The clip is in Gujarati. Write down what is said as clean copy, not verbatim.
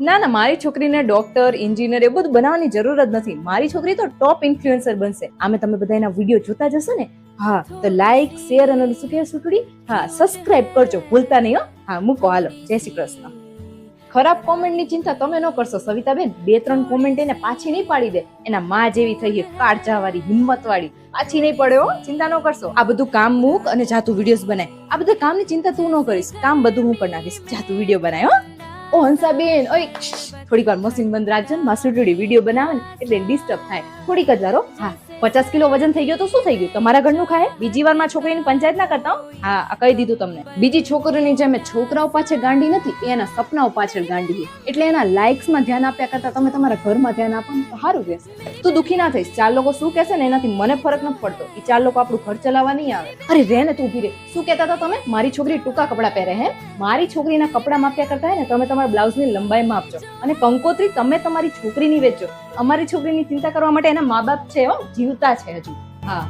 ના ના, મારી છોકરીને ડોક્ટર, એન્જિનિયર એ બધું બનાવવાની જરૂર જ નથી. મારી છોકરી તો ટોપ ઇન્ફ્લુએન્સર બનશે. આમે તમે બધા એના વિડીયો જોતા જશો ને, હા તો લાઈક, શેર અને શું કે સુટડી, હા સબસ્ક્રાઇબ કરજો ભૂલતા નહીં હો. હા મૂકો, હાલો, જય શ્રી કૃષ્ણ. ખરાબ કોમેન્ટ ની ચિંતા તમે ન કરશો સવિતાબેન. 2-3 કોમેન્ટ એને પાછી નહીં પાડી દે. એના માં જેવી થઈ છે, કાળજાવાળી, હિંમતવાળી, પાછી નહીં પડે હો. ચિંતા ન કરશો. આ બધું કામ મૂક અને જાતું વિડીયોઝ બનાય. આ બધા કામની ચિંતા તું ન કરીશ, કામ બધું હું કરી નાખીશ. જાતું વિડીયો બનાય હો. ઓ હંસાબેન, ઓય થોડીક વાર મશીન બંધ રાખજો ને. માસુટડી વિડીયો બનાવે ને એટલે ડિસ્ટર્બ થાય. થોડીક જ વાર હો. હા 50 કિલો વજન થઈ ગયો તો શું થઈ ગયું? તમારા ઘરનું ખાય. બીજી વાર માં છોકરીની પંચાયત ના કરતા હો. હા કહી દીધું તમને. બીજી છોકરીની જેમ છોકરાઓ પાછળ ગાંડી નથી, એના સપનાઓ પાછળ ગાંડી છે. એટલે એના લાઇક્સ માં ધ્યાન આપ્યા કરતા તમે તમારા ઘરમાં ધ્યાન આપો ને તો સારું રહેશે. તું દુખી ના થઈશ. 4 લોકો શું કહેશે ને એનાથી મને ફરક નથી પડતો. એ 4 લોકો આપણું ઘર ચલાવવા નહીં આવે. અરે રે ને, તું ઉભી રે. શું કહેતા હતા તમે? મારી છોકરી ટૂંકા કપડાં પહેરે હે? મારી છોકરીના કપડા માપ્યા કરતા હે ને તમે તમારા બ્લાઉઝની લંબાઈ માપજો અને કંકોત્રી તમે તમારી છોકરીની વેચજો. અમારી છોકરીની ચિંતા કરવા માટે એના મા બાપ છે, જીવતા છે હજુ. હા